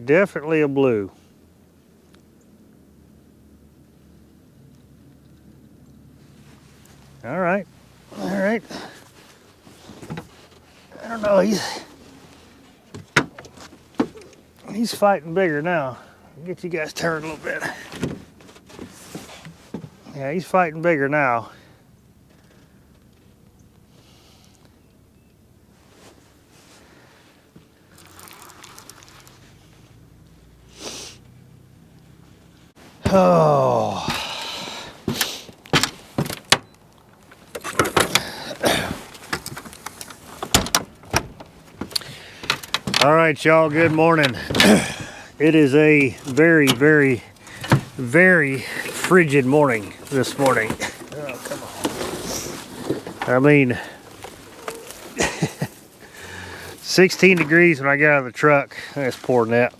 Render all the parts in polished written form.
Definitely a blue. All right. All right. I don't know. He's fighting bigger now. Get you guys turned a little bit. Yeah, he's fighting bigger now. Oh. All right, y'all, good morning. It is a very, very, very frigid morning this morning. Oh, come on. I mean, 16 degrees when I got out of the truck. That's poor Nat.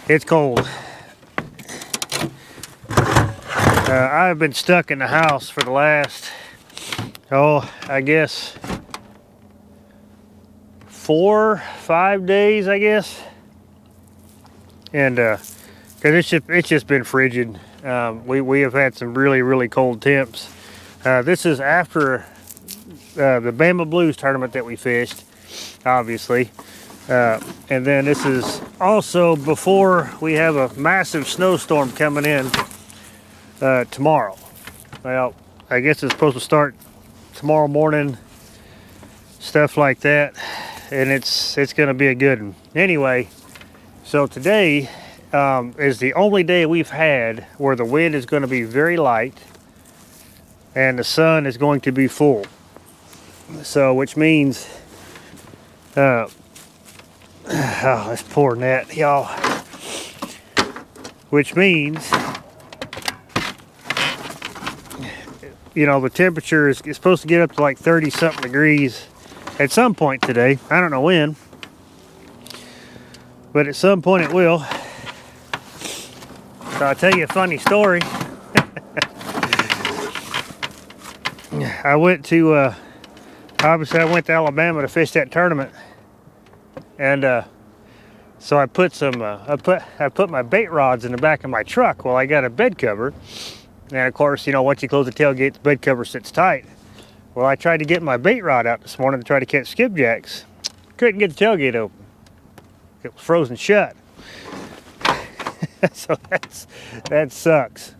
It's cold. I've been stuck in the house for the last, I guess 4-5 days, I guess. And because it's just been frigid. We have had some really, really cold temps. This is after the Bama Blues tournament that we fished, obviously. And then this is also before we have a massive snowstorm coming in tomorrow. Well, I guess it's supposed to start tomorrow morning, stuff like that, and it's going to be a good one. Anyway, so today is the only day we've had where the wind is going to be very light and the sun is going to be full. So, which means, oh, this poor net, y'all. Which means, you know, the temperature is supposed to get up to like 30-something degrees at some point today. I don't know when, but at some point it will. So I'll tell you a funny story. I went to, obviously I went to Alabama to fish that tournament, and so I put I put my bait rods in the back of my truck. Well, I got a bed cover, and of course, you know, once you close the tailgate, the bed cover sits tight. Well, I tried to get my bait rod out this morning to try to catch skipjacks. Couldn't get the tailgate open. It was frozen shut. So that sucks.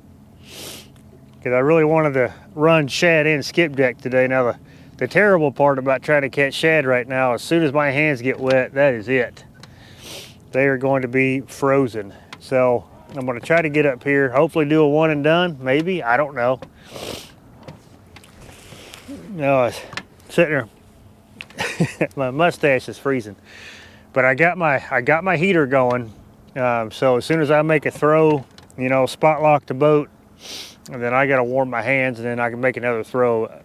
Because I really wanted to run shad and skipjack today. Now the terrible part about trying to catch shad right now, as soon as my hands get wet, that is it. They are going to be frozen. So I'm going to try to get up here, hopefully do a one and done, maybe, I don't know. No, I was sitting there, my mustache is freezing. But I got my heater going, so as soon as I make a throw, you know, spot lock the boat, and then I got to warm my hands, and then I can make another throw.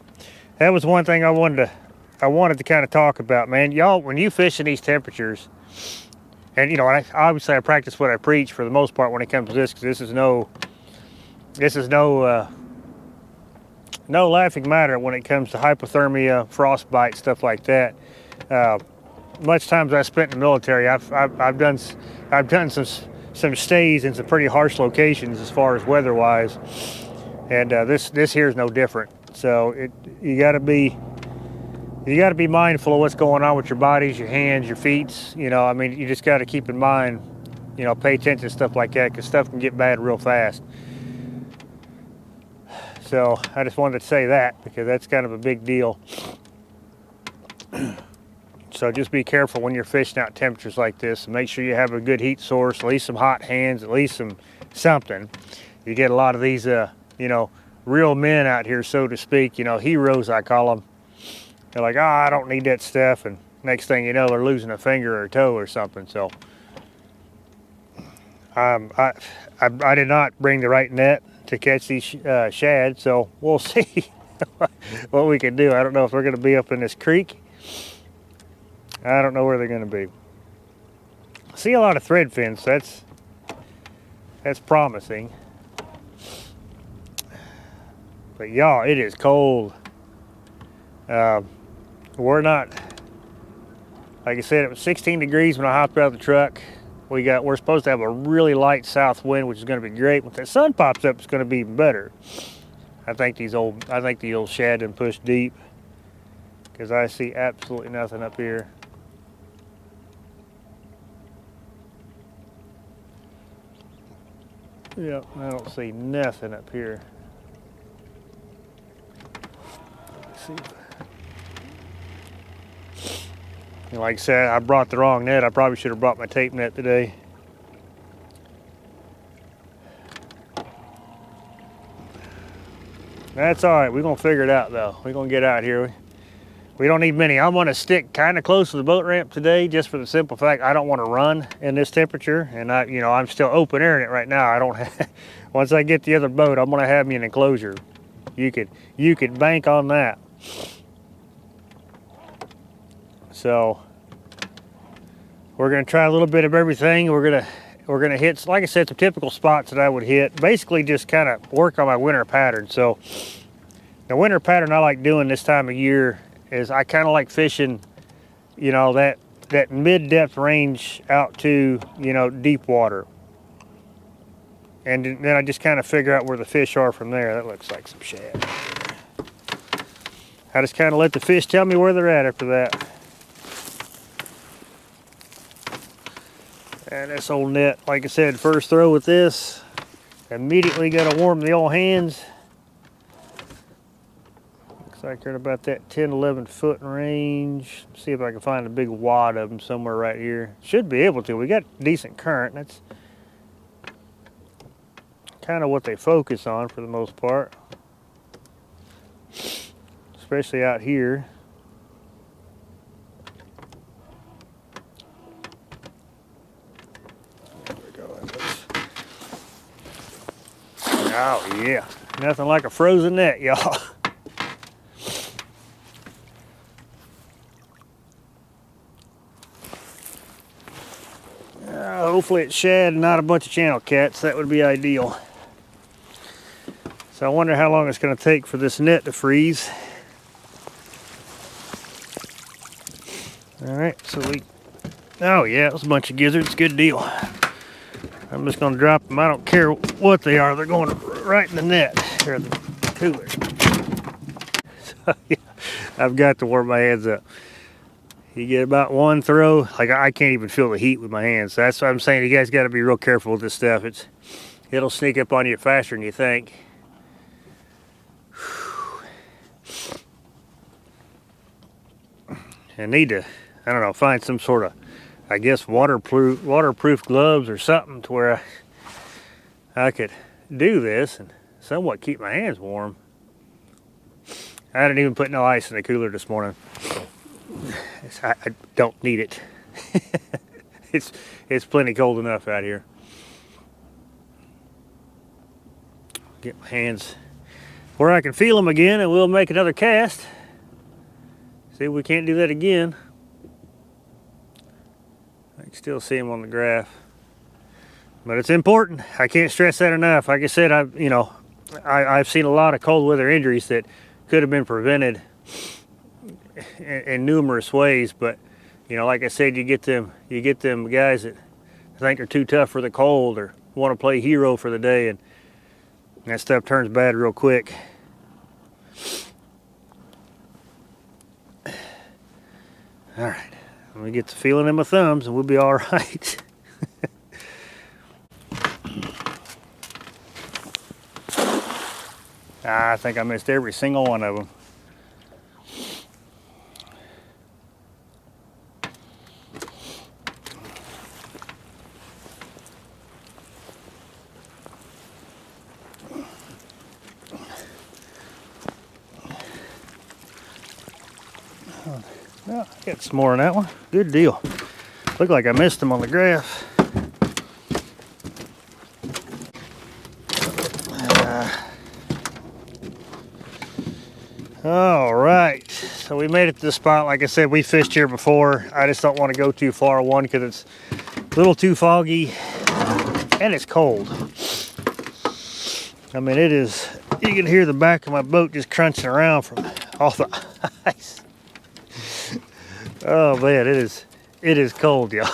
That was one thing I wanted to kind of talk about, man. Y'all, when you fish in these temperatures, and you know, obviously I practice what I preach for the most part when it comes to this, because this is no laughing matter when it comes to hypothermia, frostbite, stuff like that. Much times I spent in the military, I've done some stays in some pretty harsh locations as far as weather-wise, and this here is no different. So you got to be mindful of what's going on with your bodies, your hands, your feet. You know, I mean, you just got to keep in mind, you know, pay attention to stuff like that, because stuff can get bad real fast. So I just wanted to say that, because that's kind of a big deal. So just be careful when you're fishing out temperatures like this, and make sure you have a good heat source, at least some hot hands, at least something. You get a lot of these, you know, real men out here, so to speak, you know, heroes I call them. They're like, oh, I don't need that stuff, and next thing you know, they're losing a finger or a toe or something. So I did not bring the right net to catch these shad, so we'll see what we can do. I don't know if they're going to be up in this creek. I don't know where they're going to be. I see a lot of thread fins. That's promising. But y'all, it is cold. We're not Like I said, it was 16 degrees when I hopped out of the truck. We're supposed to have a really light south wind, which is going to be great. When the sun pops up, it's going to be even better. I think the old shad done pushed deep, because I see absolutely nothing up here. Yep, I don't see nothing up here. Let's see. And like I said, I brought the wrong net. I probably should have brought my tape net today. That's all right. We're going to figure it out, though. We're going to get out here. We don't need many. I'm going to stick kind of close to the boat ramp today, just for the simple fact I don't want to run in this temperature. And I'm still open airing it right now. I don't have, once I get the other boat, I'm going to have me an enclosure. You could bank on that. So we're going to try a little bit of everything. We're going to hit, like I said, the typical spots that I would hit. Basically just kind of work on my winter pattern. So the winter pattern I like doing this time of year is I kind of like fishing, that mid-depth range out to, deep water. And then I just kind of figure out where the fish are from there. That looks like some shad. I just kind of let the fish tell me where they're at after that. And this old net, like I said, first throw with this, immediately got to warm the old hands. Looks like they're at about that 10, 11 foot range. See if I can find a big wad of them somewhere right here. Should be able to. We got decent current. That's kind of what they focus on for the most part, especially out here. Oh yeah, nothing like a frozen net, y'all. Hopefully it's shad and not a bunch of channel cats. That would be ideal. So I wonder how long it's going to take for this net to freeze. All right, oh yeah, it was a bunch of gizzards. Good deal. I'm just going to drop them. I don't care what they are. They're going right in the net, or the cooler. So, yeah, I've got to warm my hands up. You get about one throw, like I can't even feel the heat with my hands. So that's what I'm saying. You guys got to be real careful with this stuff. It'll sneak up on you faster than you think. I need to, I don't know, find some sort of, I guess, waterproof gloves or something to where I could do this and somewhat keep my hands warm. I didn't even put no ice in the cooler this morning. I don't need it. It's plenty cold enough out here. Get my hands where I can feel them again, and we'll make another cast. See if we can't do that again. I can still see them on the graph, but it's important. I can't stress that enough. Like I said, I've seen a lot of cold weather injuries that could have been prevented in numerous ways. But like I said, you get them guys that think they're too tough for the cold or want to play hero for the day, and that stuff turns bad real quick. All right, let me get the feeling in my thumbs and we'll be all right. I think I missed every single one of them. Well, I got some more on that one. Good deal. Looked like I missed them on the graph. All right, so we made it to the spot. Like I said, we fished here before. I just don't want to go too far, one, because it's a little too foggy and it's cold. I mean, it is, you can hear the back of my boat just crunching around from all the ice. Oh man, It is cold, y'all.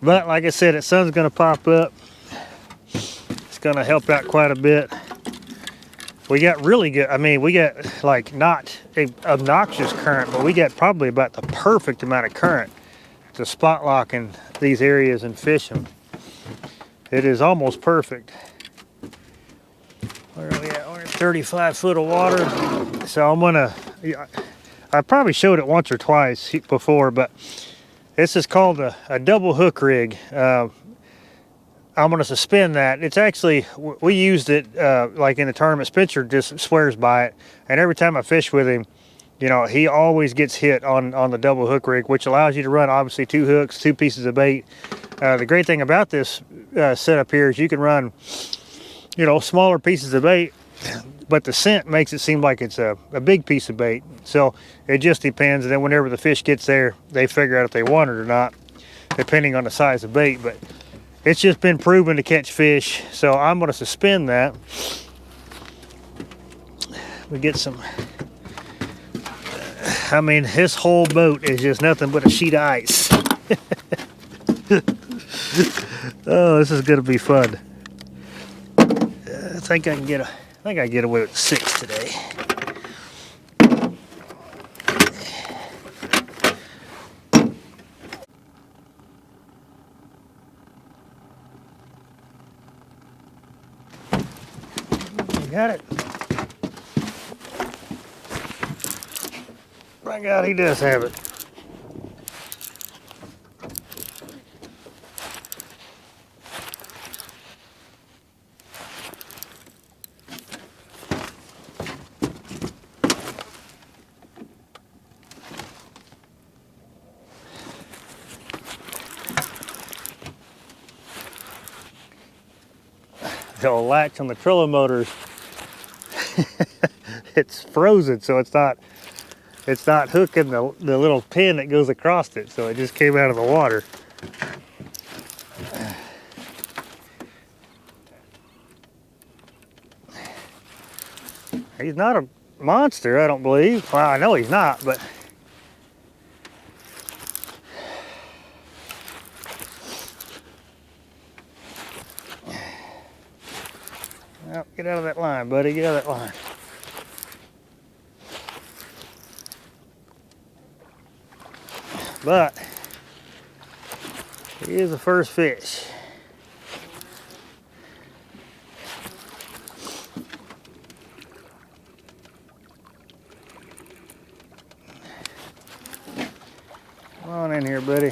But like I said, the sun's gonna pop up. It's gonna help out quite a bit. We got really good, I mean, we got like not a obnoxious current, but we got probably about the perfect amount of current to spot lock in these areas and fish them. It is almost perfect. Where are we at? We're at 35 foot of water. So I'm gonna, I probably showed it once or twice before, but this is called a double hook rig. I'm going to suspend that. It's actually, we used it like in the tournament. Spencer just swears by it. And every time I fish with him, you know, he always gets hit on the double hook rig, which allows you to run obviously 2 hooks, 2 pieces of bait. The great thing about this setup here is you can run, you know, smaller pieces of bait, but the scent makes it seem like it's a big piece of bait. So it just depends. And then whenever the fish gets there, they figure out if they want it or not, depending on the size of bait. But it's just been proven to catch fish, so I'm going to suspend that. We get some, I mean, this whole boat is just nothing but a sheet of ice. Oh, this is going to be fun. I think I can get away with 6 today. Got it. My God, he does have it. The old latch on the trolling motors, it's frozen, so it's not hooking the little pin that goes across it, so it just came out of the water. He's not a monster, I don't believe. Well, I know he's not, but well, get out of that line, buddy. Get out of that line. But he is the first fish. Come on in here, buddy.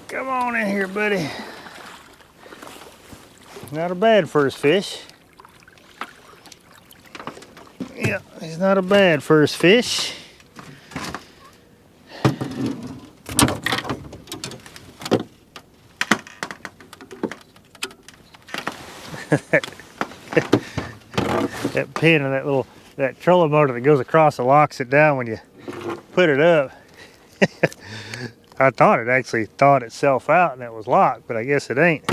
Come on in here, buddy. Not a bad first fish. Yeah, he's not a bad first fish. That pin and that trolling motor that goes across the locks it down when you put it up. I thought it actually thawed itself out and it was locked, but I guess it ain't.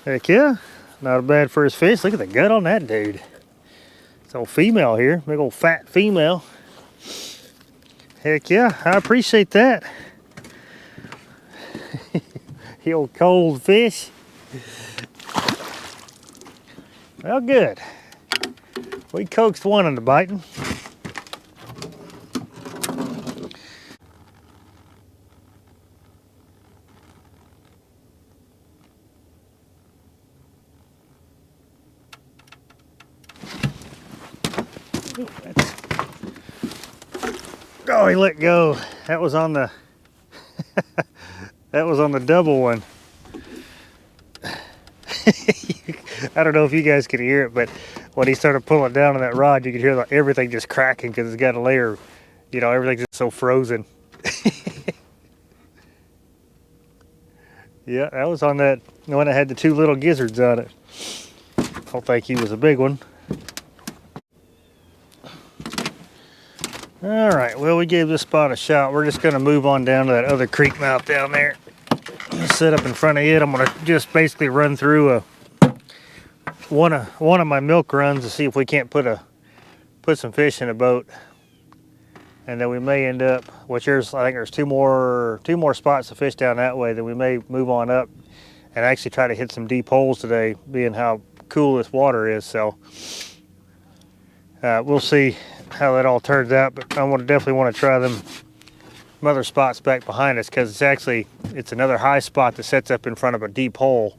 Heck yeah, not a bad first fish. Look at the gut on that dude. It's old female here, big old fat female. Heck yeah, I appreciate that. The old cold fish. Well, good. We coaxed one into biting. Oh, he let go. That was on the that was on the double one. I don't know if you guys could hear it, but when he started pulling down on that rod, you could hear everything just cracking because it's got a layer, you know, everything's just so frozen. Yeah, that was on that one that had the 2 little gizzards on it. I don't think he was a big one. All right, well, we gave this spot a shot. We're just gonna move on down to that other creek mouth down there. Set up in front of it. I'm gonna just basically run through one of my milk runs to see if we can't put some fish in a boat. and then we may end up, which there's, I think there's two more spots to fish down that way. Then we may move on up and actually try to hit some deep holes today, being how cool this water is. So we'll see how that all turns out, but I definitely want to try them other spots back behind us, because it's another high spot that sets up in front of a deep hole,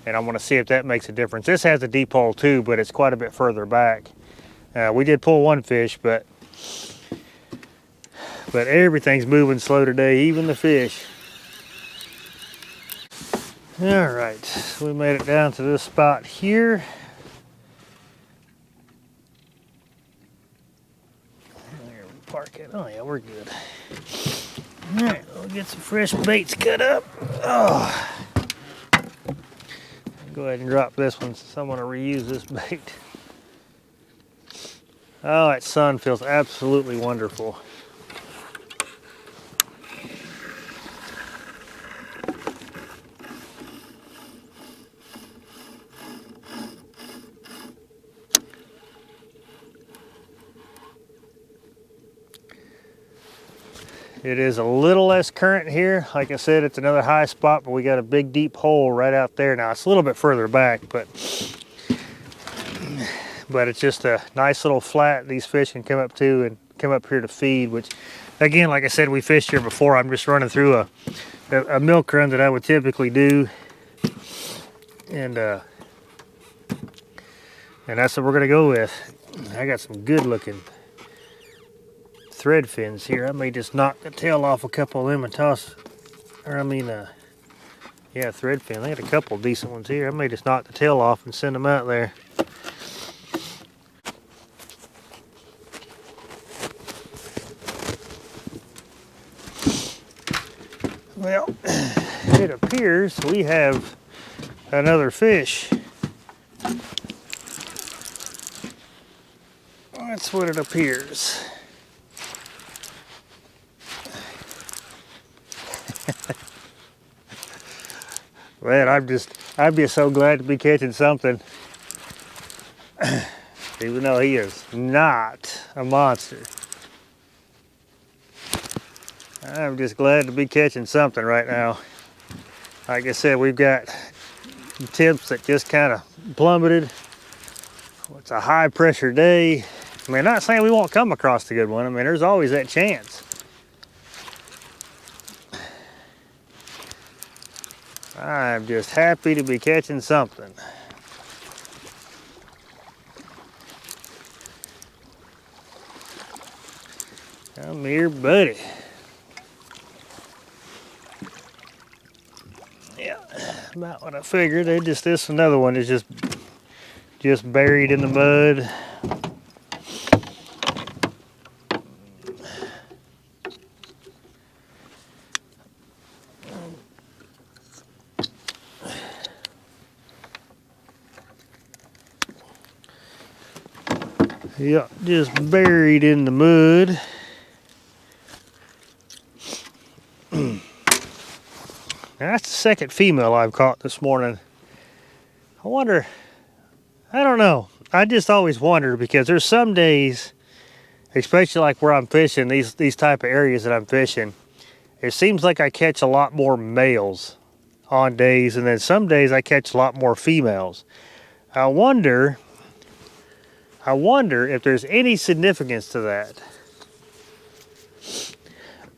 and I want to see if that makes a difference. This has a deep hole too, but it's quite a bit further back. We did pull one fish, but everything's moving slow today, even the fish. All right, so we made it down to this spot here. There, we park it. Oh yeah, we're good. All right, we'll get some fresh baits cut up. Oh, go ahead and drop this one since I'm going to reuse this bait. Oh, that sun feels absolutely wonderful. It is a little less current here. Like I said, it's another high spot, but we got a big deep hole right out there. Now it's a little bit further back, but it's just a nice little flat these fish can come up to and come up here to feed, which again, like I said, we fished here before. I'm just running through a milk run that I would typically do. And that's what we're gonna go with. I got some good looking thread fins here. I may just knock the tail off a couple of them and toss, yeah, thread fin. I got a couple of decent ones here. I may just knock the tail off and send them out there. Well, it appears we have another fish. That's what it appears. Man, I'd be so glad to be catching something. Even though he is not a monster. I'm just glad to be catching something right now. Like I said, we've got temps that just kind of plummeted. It's a high pressure day. I mean, not saying we won't come across a good one. I mean, there's always that chance. I'm just happy to be catching something. Come here, buddy. Yeah, about what I figured. This another one is just buried in the mud. Yeah, just buried in the mud. Now, that's the second female I've caught this morning. I don't know. I just always wonder, because there's some days, especially like where I'm fishing, these type of areas that I'm fishing, it seems like I catch a lot more males on days, and then some days I catch a lot more females. I wonder if there's any significance to that.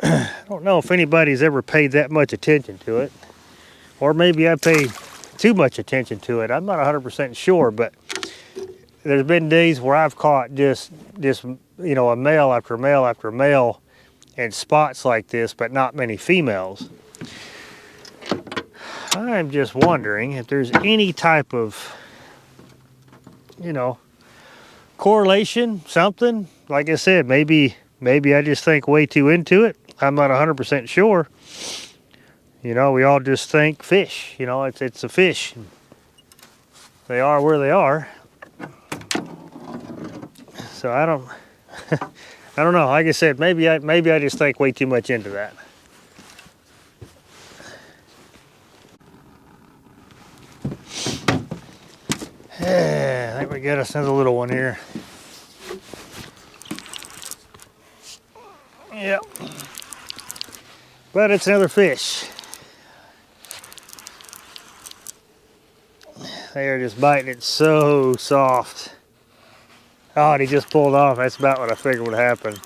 I don't know if anybody's ever paid that much attention to it, or maybe I pay too much attention to it. I'm not 100% sure, but there's been days where I've caught just a male after male after male in spots like this, but not many females. I'm just wondering if there's any type of, correlation, something. Like I said, maybe I just think way too into it. I'm not 100% sure. We all just think fish. It's a fish. They are where they are. So I don't know. Like I said, maybe I just think way too much into that. Yeah, I think we got us another little one here. Yep. But it's another fish. They are just biting it so soft. Oh, and he just pulled off. That's about what I figured would happen.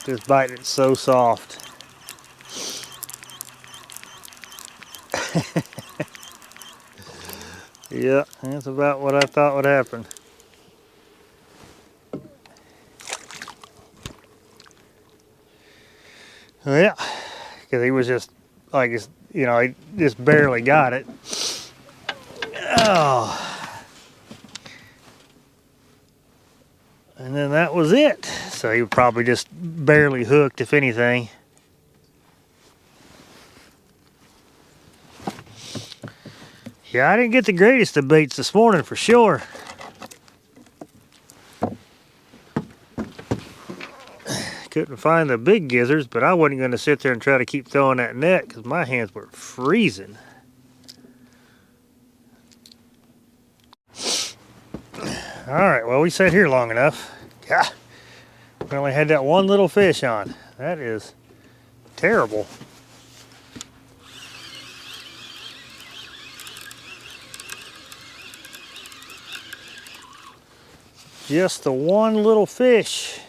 Just biting it so soft. Yeah, that's about what I thought would happen. Yeah, because he was just like, you know, he just barely got it. Oh. And then that was it. So he was probably just barely hooked, if anything. Yeah, I didn't get the greatest of baits this morning for sure. Couldn't find the big gizzards, but I wasn't going to sit there and try to keep throwing that net because my hands were freezing. All right, well, we sat here long enough. God, we only had that one little fish on. That is terrible. Just the one little fish.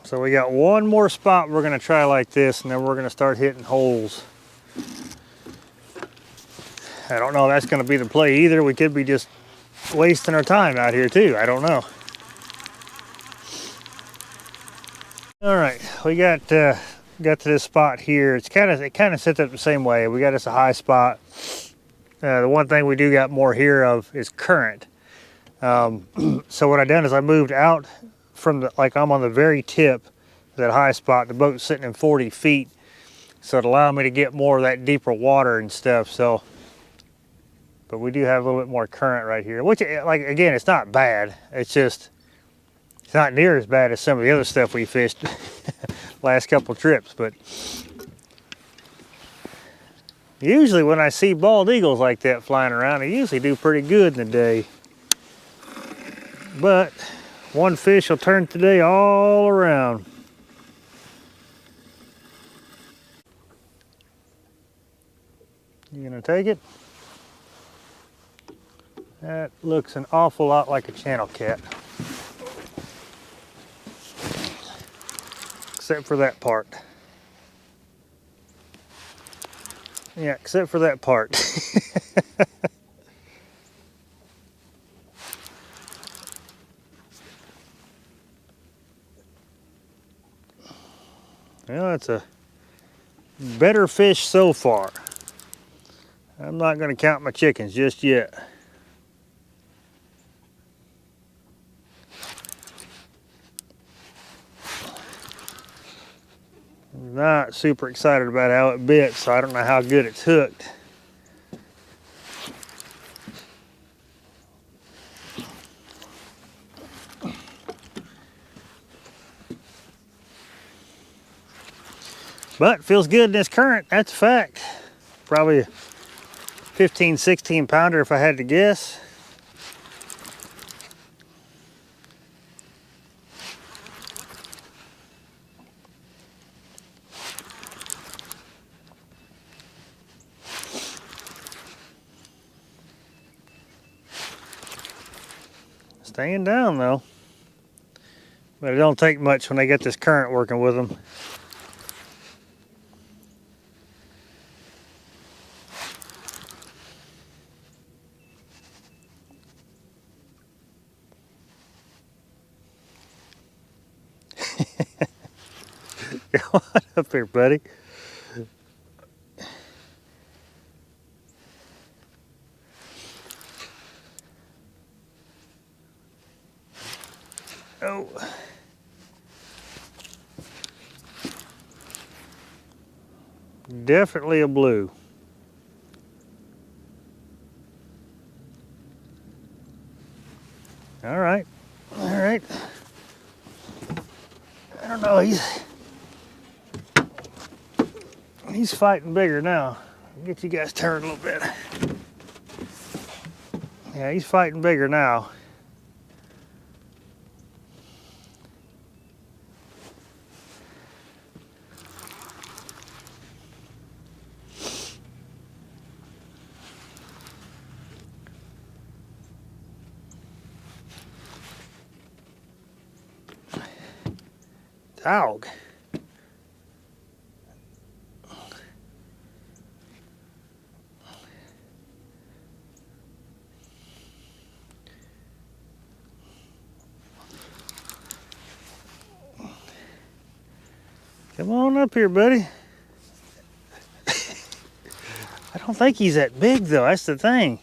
So we got one more spot we're gonna try like this, and then we're gonna start hitting holes. I don't know if that's gonna be the play either. We could be just wasting our time out here too. I don't know. All right, we got to this spot here. It kind of sets up the same way. We got us a high spot. The one thing we do got more here of is current. So what I done is I moved out from the, like I'm on the very tip of that high spot. The boat's sitting in 40 feet. So it allowed me to get more of that deeper water and stuff. So, but we do have a little bit more current right here, which, like, again, it's not bad. It's just, it's not near as bad as some of the other stuff we fished last couple trips. But usually when I see bald eagles like that flying around, they usually do pretty good in the day. But one fish will turn today all around. You gonna take it? That looks an awful lot like a channel cat. Except for that part. Yeah, except for that part. Well, it's a better fish so far. I'm not going to count my chickens just yet. I'm not super excited about how it bit, so I don't know how good it's hooked. But feels good in this current, that's a fact. Probably a 15, 16 pounder if I had to guess. Staying down though. But it don't take much when they get this current working with them. Come on up here, buddy. Oh. Definitely a blue. All right. All right. I don't know, he's fighting bigger now. I'll get you guys turned a little bit. Yeah, he's fighting bigger now. Dog. Come on up here, buddy. I don't think he's that big though, that's the thing.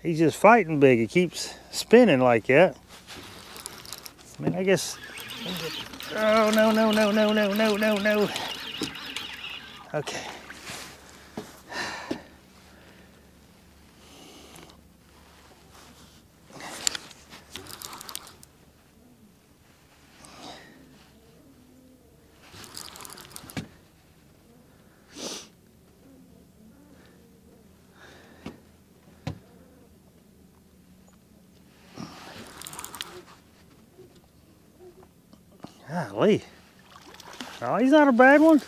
He's just fighting big. He keeps spinning like that. I mean, I guess. Oh, no, no, no, no, no, no, no, no. Okay. Golly. Oh, he's not a bad one.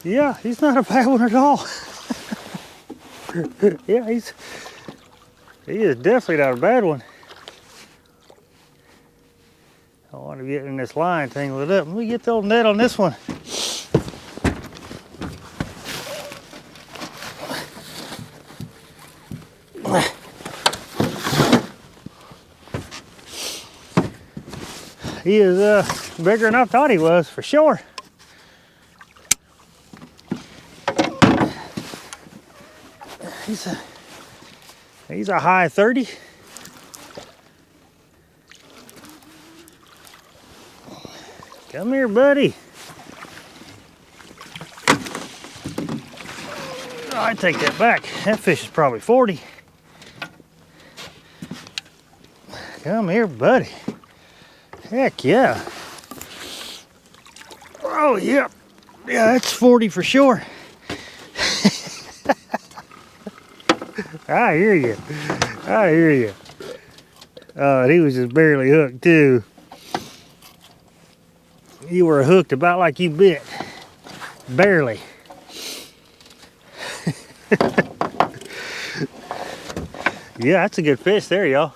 Yeah, he's not a bad one at all. Yeah, he is definitely not a bad one. I want to get in this line tangled up. Let me get the old net on this one. He is bigger than I thought he was, for sure. He's a high 30. Come here, buddy. Oh, I take that back. That fish is probably 40. Come here, buddy. Heck yeah. Oh, yeah. Yeah, that's 40 for sure. I hear you. I hear you. And he was just barely hooked, too. You were hooked about like you bit. Barely. Yeah, that's a good fish there, y'all.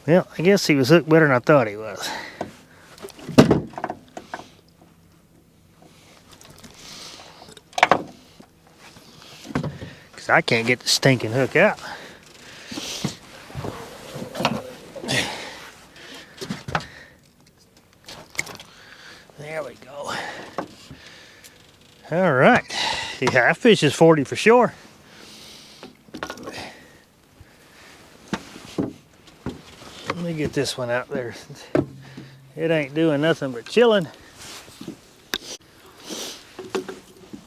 Well, I guess he was hooked better than I thought he was. Because I can't get the stinking hook out. There we go. All right. Yeah, that fish is 40 for sure. Let me get this one out there. It ain't doing nothing but chilling.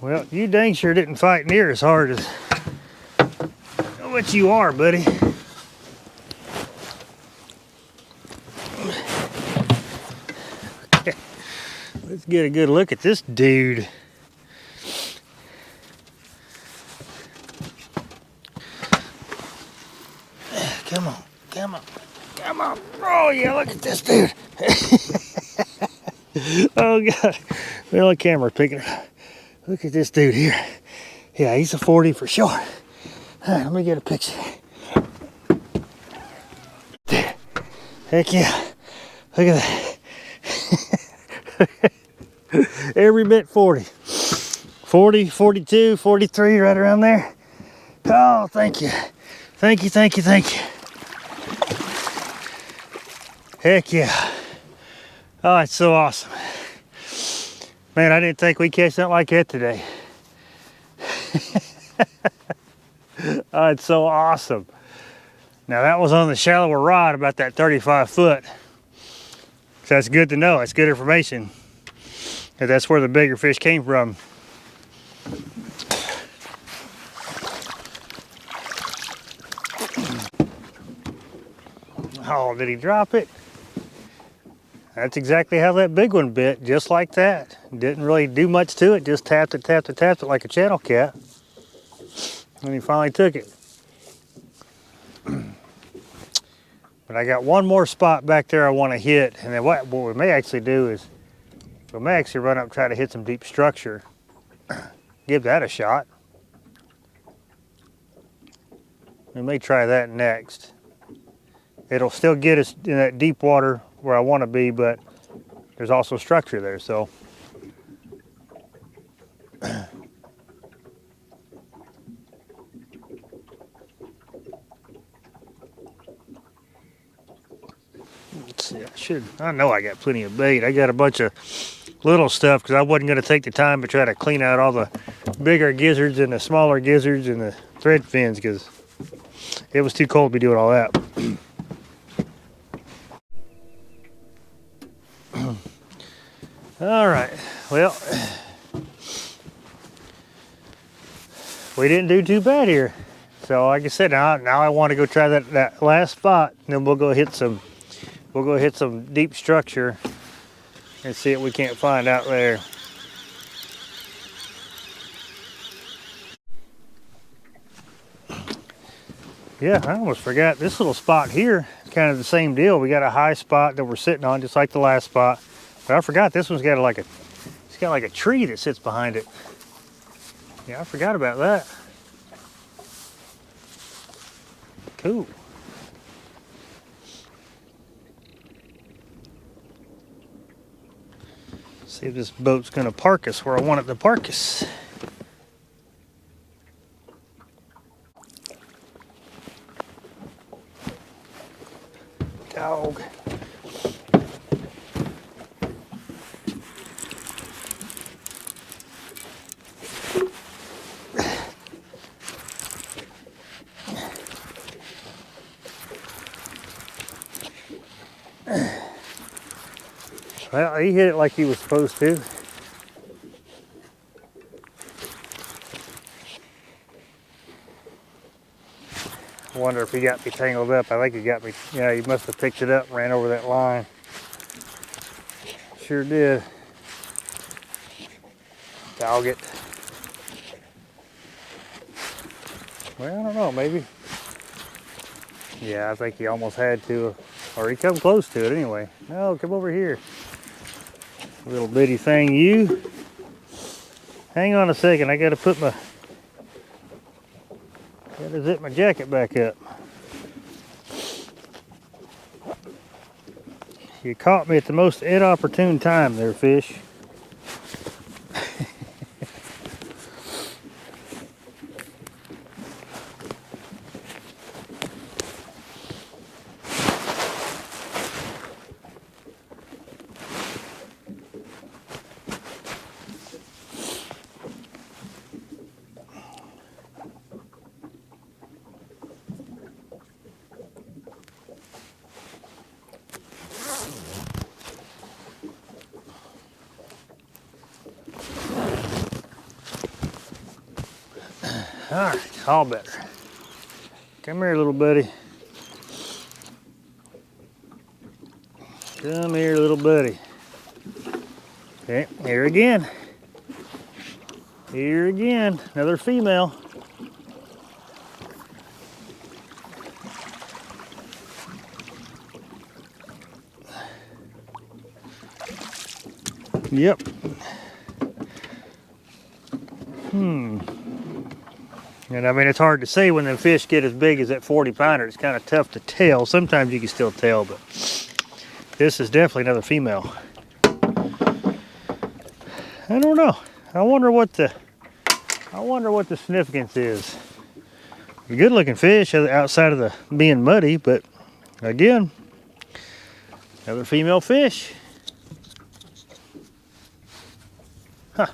Well, you dang sure didn't fight near as hard as what you are, buddy. Okay. Let's get a good look at this dude. Come on, come on, come on. Oh yeah, look at this dude. Oh God, well, the camera's picking it up. Look at this dude here. Yeah, he's a 40 for sure. All right, let me get a picture. There. Heck yeah. Look at that. Every bit 40. 40, 42, 43, right around there. Oh, thank you. Thank you, thank you, thank you. Heck yeah. Oh, it's so awesome. Man, I didn't think we'd catch something like that today. Oh, it's so awesome. Now that was on the shallower rod, about that 35 foot. So that's good to know. That's good information. And that's where the bigger fish came from. Oh, did he drop it? That's exactly how that big one bit, just like that. Didn't really do much to it, just tapped it like a channel cat. And he finally took it. But I got one more spot back there I want to hit, and then what we may actually do is, we may actually run up and try to hit some deep structure. Give that a shot. We may try that next. it'll still get us in that deep water where I want to be, but there's also structure there. So let's see, I know I got plenty of bait. I got a bunch of little stuff because I wasn't going to take the time to try to clean out all the bigger gizzards and the smaller gizzards and the thread fins because it was too cold to be doing all that. All right, well, we didn't do too bad here. So like I said, now I want to go try that last spot, and then we'll go hit some deep structure and see what we can't find out there. Yeah, I almost forgot this little spot here is kind of the same deal. We got a high spot that we're sitting on, just like the last spot. But I forgot this one's got it's got like a tree that sits behind it. Yeah, I forgot about that. Cool. See if this boat's gonna park us where I want it to park us. Dog. Well, he hit it like he was supposed to. I wonder if he got me tangled up. I think he got me. Yeah, he must have picked it up and ran over that line. Sure did. Dog it. Well, I don't know, maybe. Yeah, I think he almost had to, or he come close to it anyway. No, come over here. Little bitty thing, you. Hang on a second, I gotta zip my jacket back up. You caught me at the most inopportune time there, fish. All right, all better. Come here, little buddy. Come here, little buddy. Okay, here again. Here again, another female. Yep. And I mean, it's hard to say when the fish get as big as that 40 pounder. It's kind of tough to tell. Sometimes you can still tell, but this is definitely another female. I don't know. I wonder what the significance is. A good looking fish outside of the being muddy, but again, another female fish. Huh.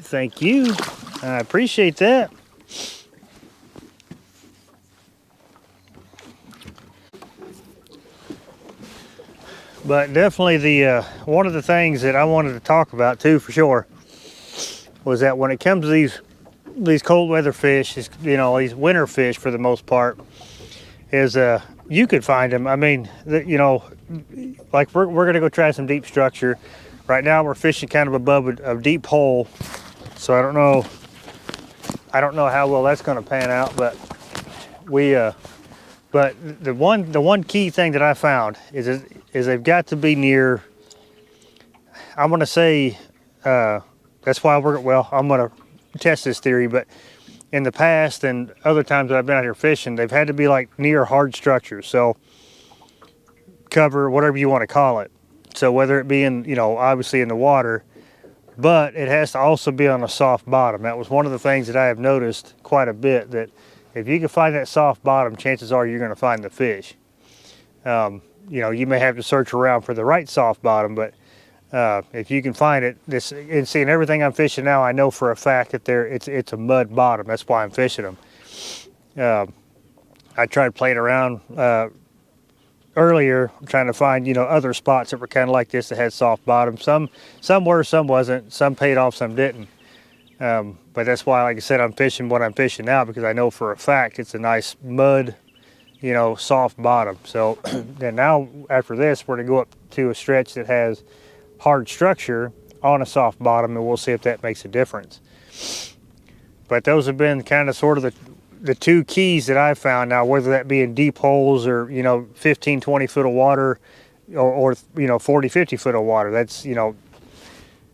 Thank you. I appreciate that. But definitely the one of the things that I wanted to talk about too, for sure, was that when it comes to these cold weather fish, these winter fish for the most part, is you could find them. I mean, like we're gonna go try some deep structure. Right now we're fishing kind of above a deep hole. So I don't know how well that's going to pan out, but but the one key thing that I found is they've got to be near. I'm going to say that's why I'm going to test this theory, but in the past and other times that I've been out here fishing, they've had to be like near hard structures. So cover, whatever you want to call it. So whether it be in, you know, obviously in the water, but it has to also be on a soft bottom. That was one of the things that I have noticed quite a bit, that if you can find that soft bottom, chances are you're going to find the fish. You know, you may have to search around for the right soft bottom, but if you can find it, and seeing everything I'm fishing now, I know for a fact that it's a mud bottom. That's why I'm fishing them. I tried playing around earlier, trying to find, you know, other spots that were kind of like this that had soft bottom. Some were, some wasn't. Some paid off, some didn't. But that's why, like I said, I'm fishing what I'm fishing now, because I know for a fact it's a nice mud, you know, soft bottom. So then now after this, we're gonna go up to a stretch that has hard structure on a soft bottom, and we'll see if that makes a difference. But those have been kind of sort of the two keys that I've found now, whether that be in deep holes or, you know, 15, 20 foot of water, or you know, 40, 50 foot of water. That's, you know,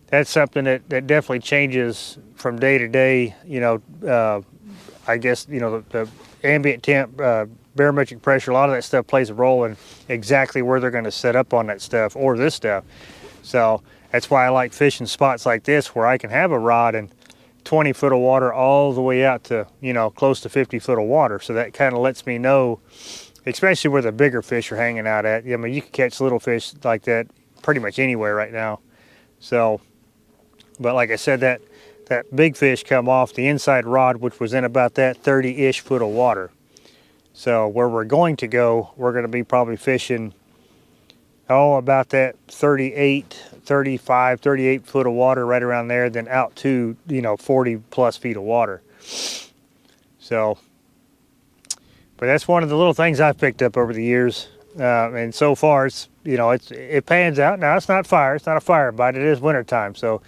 that's something that definitely changes from day to day. You know, I guess, you know, the ambient temp, barometric pressure, a lot of that stuff plays a role in exactly where they're going to set up on that stuff or this stuff. So that's why I like fishing spots like this, where I can have a rod in 20 foot of water all the way out to, you know, close to 50 foot of water. So that kind of lets me know, especially where the bigger fish are hanging out at. I mean, you can catch little fish like that pretty much anywhere right now. So, but like I said, that big fish come off the inside rod, which was in about that 30-ish foot of water. So where we're going to go, we're going to be probably fishing, about that 38, 35, 38 foot of water, right around there, then out to, you know, 40 plus feet of water. So, but that's one of the little things I've picked up over the years. And so far, it's, you know, it pans out. Now, it's not fire. It's not a fire bite. It is wintertime. So,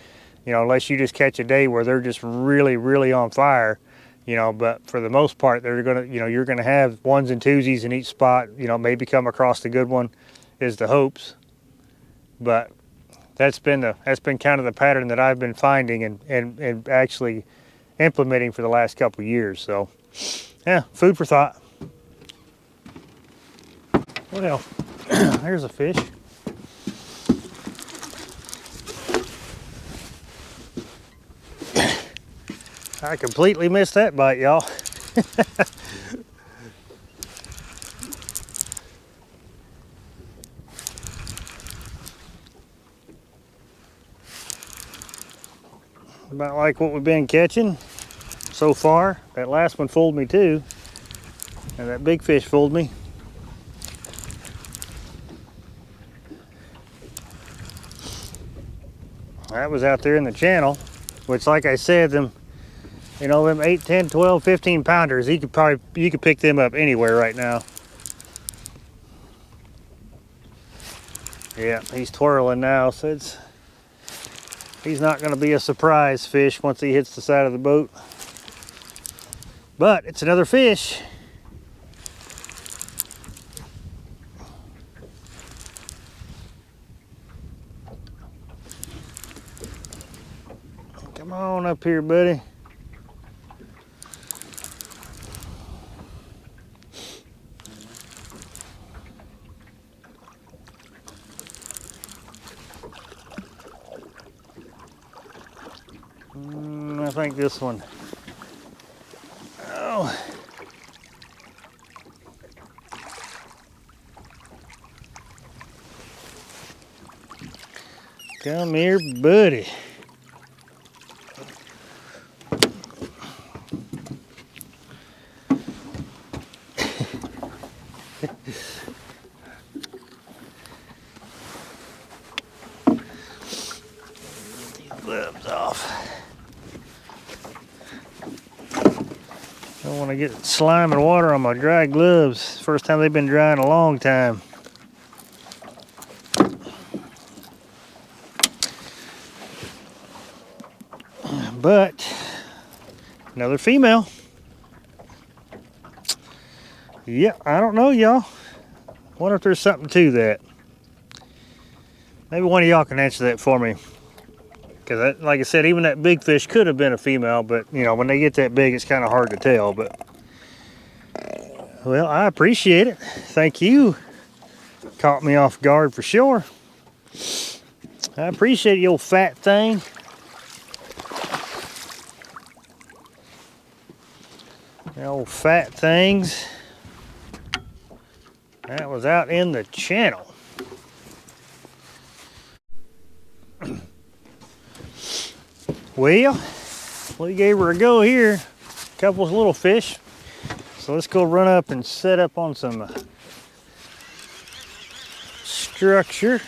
you know, unless you just catch a day where they're just really, really on fire, you know, but for the most part, they're going to, you know, you're going to have ones and twosies in each spot, you know, maybe come across the good one is the hopes. But that's been kind of the pattern that I've been finding and actually implementing for the last couple of years. So, yeah, food for thought. Well, there's a fish. I completely missed that bite, y'all. About like what we've been catching so far. That last one fooled me too, and that big fish fooled me. That was out there in the channel, which, like I said, them, you know, them 8, 10, 12, 15 pounders, you could pick them up anywhere right now. Yeah, he's twirling now, so he's not going to be a surprise fish once he hits the side of the boat. But it's another fish. Come on up here, buddy. I think this one. Oh. Come here, buddy. Gloves off. I don't want to get slime and water on my dry gloves. First time they've been dry in a long time. But another female. Yeah, I don't know, y'all. Wonder if there's something to that. Maybe one of y'all can answer that for me. Because like I said, even that big fish could have been a female, but you know, when they get that big, it's kind of hard to tell. But well, I appreciate it. Thank you. Caught me off guard for sure. I appreciate you, old fat thing. The old fat things. That was out in the channel. Well, we gave her a go here. A couple of little fish. So let's go run up and set up on some structure.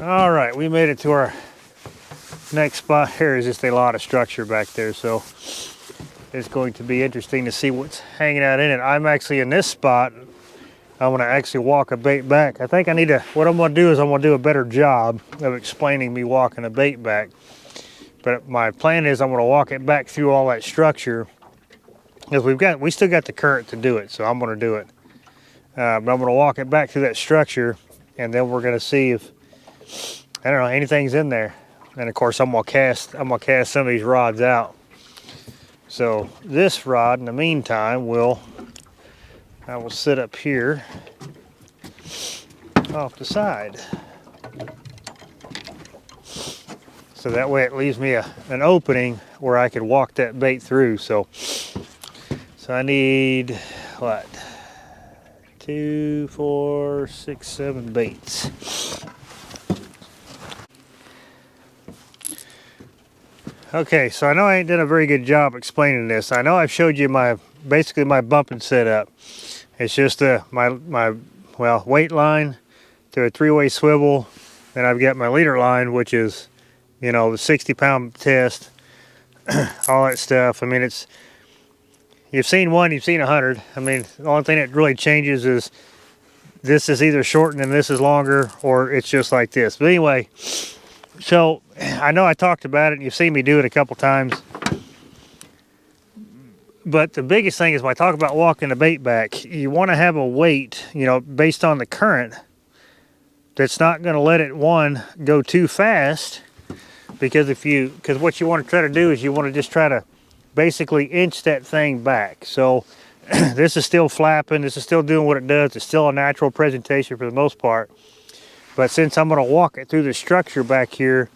All right, we made it to our next spot. Here is just a lot of structure back there, so it's going to be interesting to see what's hanging out in it. I'm actually in this spot. I'm gonna actually walk a bait back. I think I need to, what I'm gonna do is I'm gonna do a better job of explaining me walking a bait back. But my plan is I'm gonna walk it back through all that structure, because we still got the current to do it, so I'm gonna do it. But I'm gonna walk it back through that structure, and then we're gonna see if, I don't know, anything's in there. And of course I'm gonna cast some of these rods out. So this rod in the meantime I will sit up here off the side. So that way it leaves me an opening where I could walk that bait through. So I need what? 2, 4, 6, 7 baits. Okay, so I know I ain't done a very good job explaining this. I know I've showed you basically my bumping setup. It's just my weight line to a 3-way swivel. Then I've got my leader line, which is, you know, the 60-pound test, all that stuff. I mean, you've seen one, you've seen 100. I mean, the only thing that really changes is this is either shortened and this is longer, or it's just like this. But anyway, so I know I talked about it and you've seen me do it a couple times. But the biggest thing is when I talk about walking the bait back, you want to have a weight, you know, based on the current, that's not going to let it, one, go too fast. Because what you want to try to do is you want to just try to basically inch that thing back. So this is still flapping, this is still doing what it does. It's still a natural presentation for the most part. But since I'm going to walk it through the structure back here,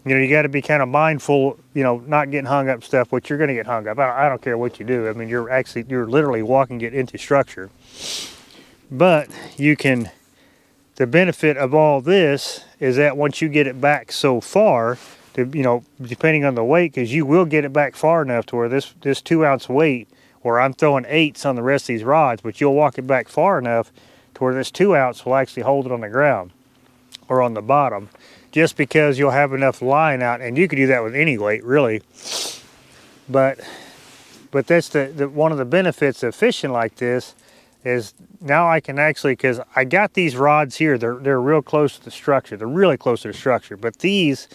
you know, you got to be kind of mindful, you know, not getting hung up stuff, which you're going to get hung up. I don't care what you do. I mean, you're literally walking it into structure. But the benefit of all this is that once you get it back so far, you know, depending on the weight, because you will get it back far enough to where this 2-ounce weight, where I'm throwing 8s on the rest of these rods, but you'll walk it back far enough to where this 2-ounce will actually hold it on the ground or on the bottom, just because you'll have enough line out. And you could do that with any weight, really. But that's one of the benefits of fishing like this, is now I can actually, because I got these rods here, they're real close to the structure. They're really close to the structure. But this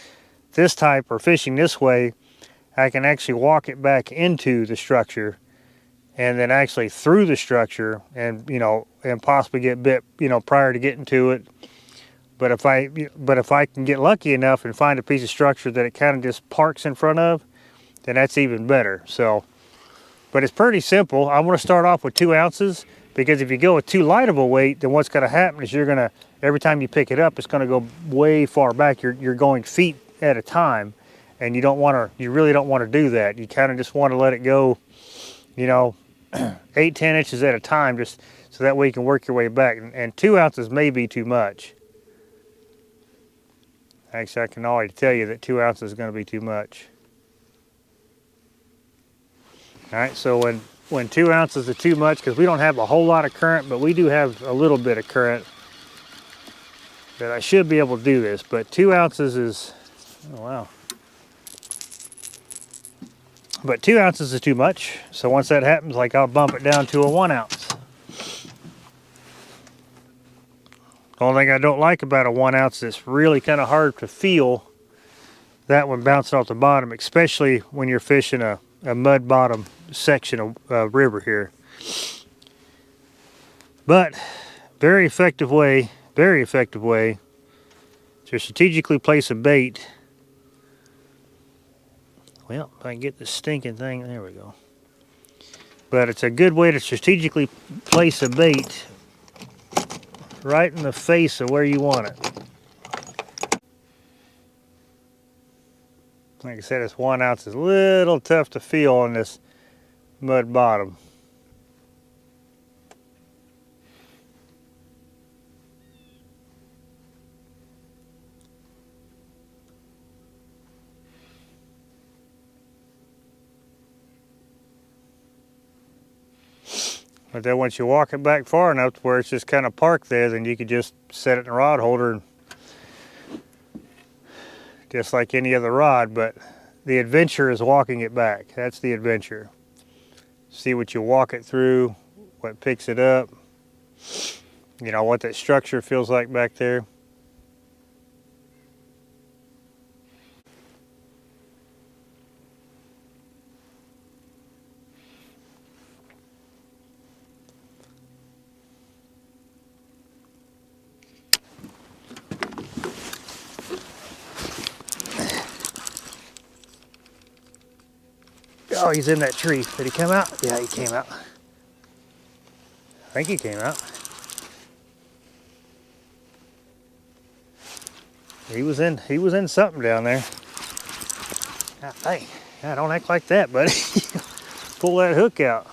type, or fishing this way, I can actually walk it back into the structure and then actually through the structure, and, you know, and possibly get bit, you know, prior to getting to it. But if I can get lucky enough and find a piece of structure that it kind of just parks in front of, then that's even better. So But it's pretty simple. I want to start off with 2 ounces because if you go with too light of a weight, then what's going to happen is you're going to, every time you pick it up, it's going to go way far back. You're going feet at a time, and you don't want to, you really don't want to do that. You kind of just want to let it go, you know, 8-10 inches at a time, just so that way you can work your way back. And 2 ounces may be too much. Actually, I can already tell you that 2 ounces is going to be too much. All right, so when 2 ounces is too much, because we don't have a whole lot of current, but we do have a little bit of current, that I should be able to do this. But 2 ounces is, oh wow. But 2 ounces is too much. So once that happens, like I'll bump it down to a 1 ounce. The only thing I don't like about a 1 ounce is it's really kind of hard to feel that one bouncing off the bottom, especially when you're fishing a mud bottom section of river here. But very effective way to strategically place a bait. Well, if I can get this stinking thing, there we go. But it's a good way to strategically place a bait right in the face of where you want it. Like I said, this 1 ounce is a little tough to feel on this mud bottom. But then once you walk it back far enough to where it's just kind of parked there, then you could just set it in a rod holder, and just like any other rod. But the adventure is walking it back. That's the adventure. See what you walk it through, what picks it up, you know, what that structure feels like back there. Oh, he's in that tree. Did he come out? Yeah, he came out. I think he came out. He was in something down there. Hey, don't act like that, buddy. Pull that hook out.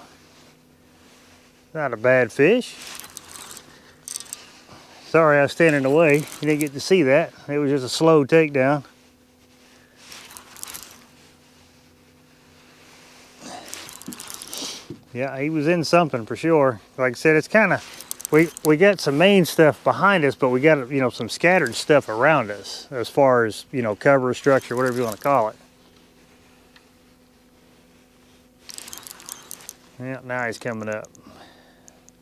Not a bad fish. Sorry I was standing in the way. You didn't get to see that. It was just a slow takedown. Yeah, he was in something for sure. Like I said, it's kind of, we got some main stuff behind us, but we got, you know, some scattered stuff around us as far as, you know, cover, structure, whatever you want to call it. Yeah, now he's coming up.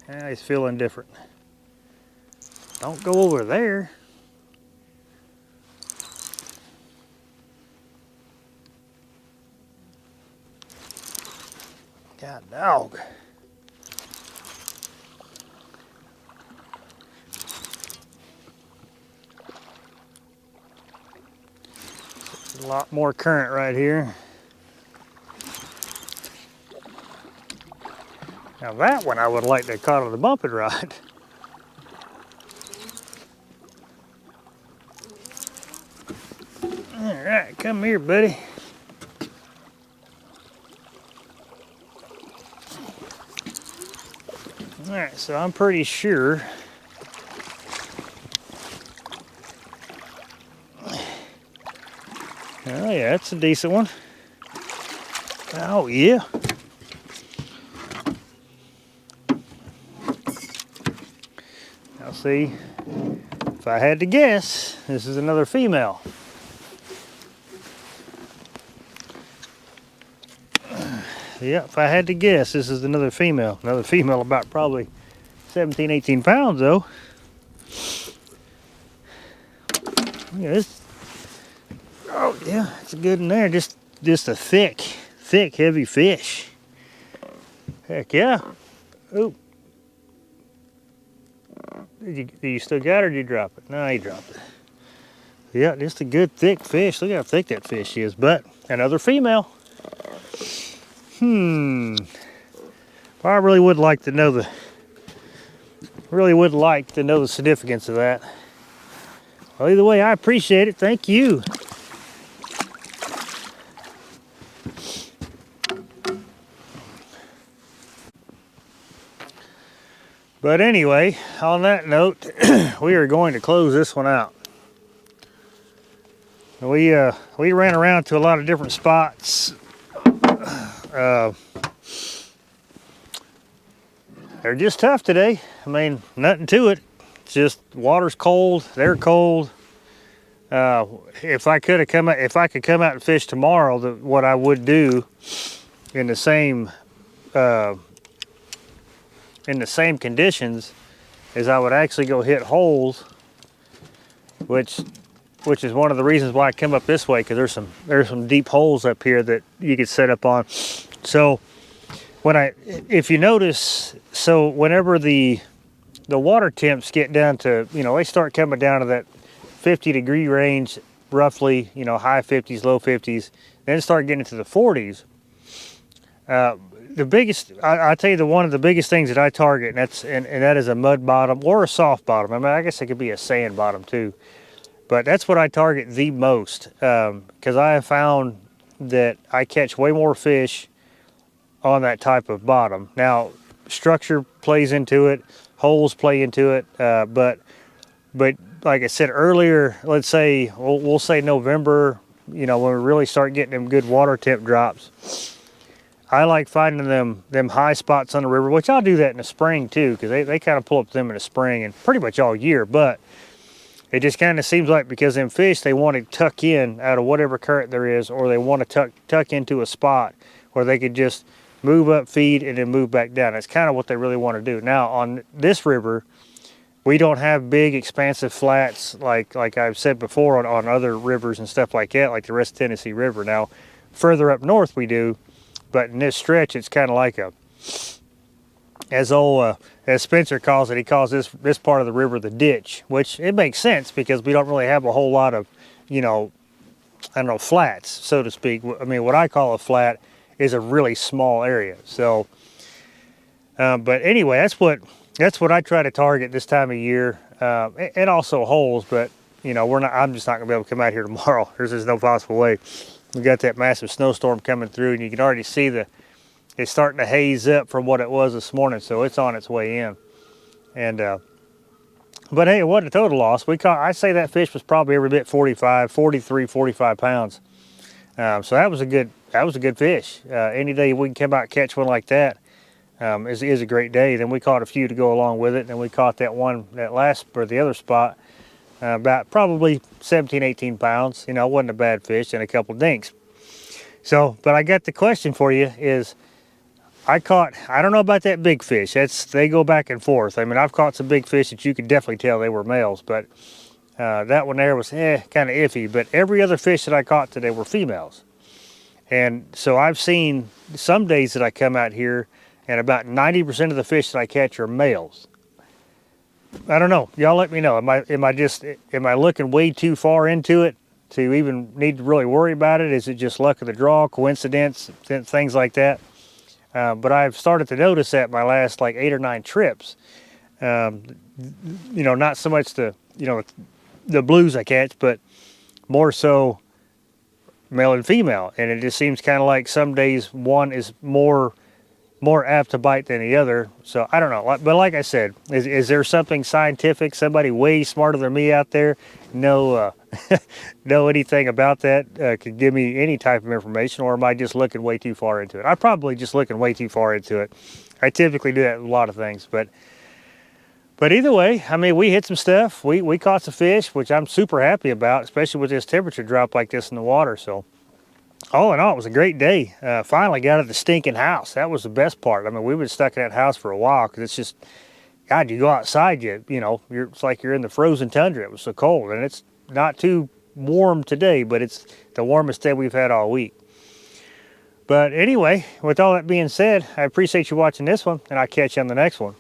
Now he's feeling different. Don't go over there. God dog. A lot more current right here. Now that one I would like to have caught on the bumping rod. All right, come here, buddy. All right, so I'm pretty sure oh yeah, that's a decent one. Oh yeah. Now see, if I had to guess, this is another female. Yeah, if I had to guess, this is another female. Another female about probably 17, 18 pounds though. Look at this. Oh yeah, it's a good one there. Just a thick, heavy fish. Heck yeah. Oop. Did you still got it or did you drop it? No, you dropped it. Yeah, just a good thick fish. Look how thick that fish is. But another female. I really would like to know the significance of that. Well, either way, I appreciate it. Thank you. But anyway, on that note, we are going to close this one out. We ran around to a lot of different spots. They're just tough today. I mean, nothing to it. It's just water's cold. They're cold. If I could come out and fish tomorrow, what I would do in the same conditions is I would actually go hit holes, which is one of the reasons why I come up this way, because there's some deep holes up here that you could set up on. So if you notice, so whenever the water temps get down to, they start coming down to that 50-degree range, roughly, high 50s, low 50s, then start getting into the 40s. The biggest, I tell you, one of the biggest things that I target, and that is a mud bottom or a soft bottom. I mean, I guess it could be a sand bottom too, but that's what I target the most, because I have found that I catch way more fish on that type of bottom. Now, structure plays into it, holes play into it, but like I said earlier, let's say we'll say November, when we really start getting them good water temp drops. I like finding them high spots on the river, which I'll do that in the spring too, because they kind of pull up them in the spring and pretty much all year. But it just kind of seems like, because them fish, they want to tuck in out of whatever current there is, or they want to tuck into a spot where they could just move up, feed, and then move back down. That's kind of what they really want to do. Now, on this river, we don't have big, expansive flats like I've said before on other rivers and stuff like that, like the West Tennessee River. Now, further up north we do, but in this stretch, it's kind of like as Spencer calls it, he calls this part of the river the ditch, which it makes sense because we don't really have a whole lot of, flats, so to speak. I mean, what I call a flat is a really small area. So, but anyway, that's what I try to target this time of year, and also holes. But I'm just not gonna be able to come out here tomorrow. There's just no possible way. We got that massive snowstorm coming through, and you can already see it's starting to haze up from what it was this morning, so it's on its way in. And but hey, it wasn't a total loss. I'd say that fish was probably every bit 43, 45 pounds. So that was a good fish. Any day we can come out and catch one like that is a great day. Then we caught a few to go along with it, and we caught the other spot, about probably 17, 18 pounds. It wasn't a bad fish, and a couple dinks. So, but I got the question for you is, I don't know about that big fish. They go back and forth. I mean, I've caught some big fish that you could definitely tell they were males, but that one there was kind of iffy. But every other fish that I caught today were females. And so I've seen some days that I come out here and about 90% of the fish that I catch are males. I don't know. Y'all let me know. Am I looking way too far into it to even need to really worry about it? Is it just luck of the draw, coincidence, things like that? But I've started to notice that my last 8 or 9 trips, not so much the blues I catch, but more so male and female. And it just seems kind of like some days one is more apt to bite than the other. So I don't know. But like I said, is there something scientific, somebody way smarter than me out there know anything about that, could give me any type of information, or am I just looking way too far into it? I'm probably just looking way too far into it. I typically do that with a lot of things, but either way, I mean, we hit some stuff. We caught some fish, which I'm super happy about, especially with this temperature drop like this in the water. So all in all, it was a great day. Finally got out of the stinking house. That was the best part. I mean, we've been stuck in that house for a while because it's just, God, you go outside, it's like you're in the frozen tundra. It was so cold, and it's not too warm today, but it's the warmest day we've had all week. But anyway, with all that being said, I appreciate you watching this one, and I'll catch you on the next one.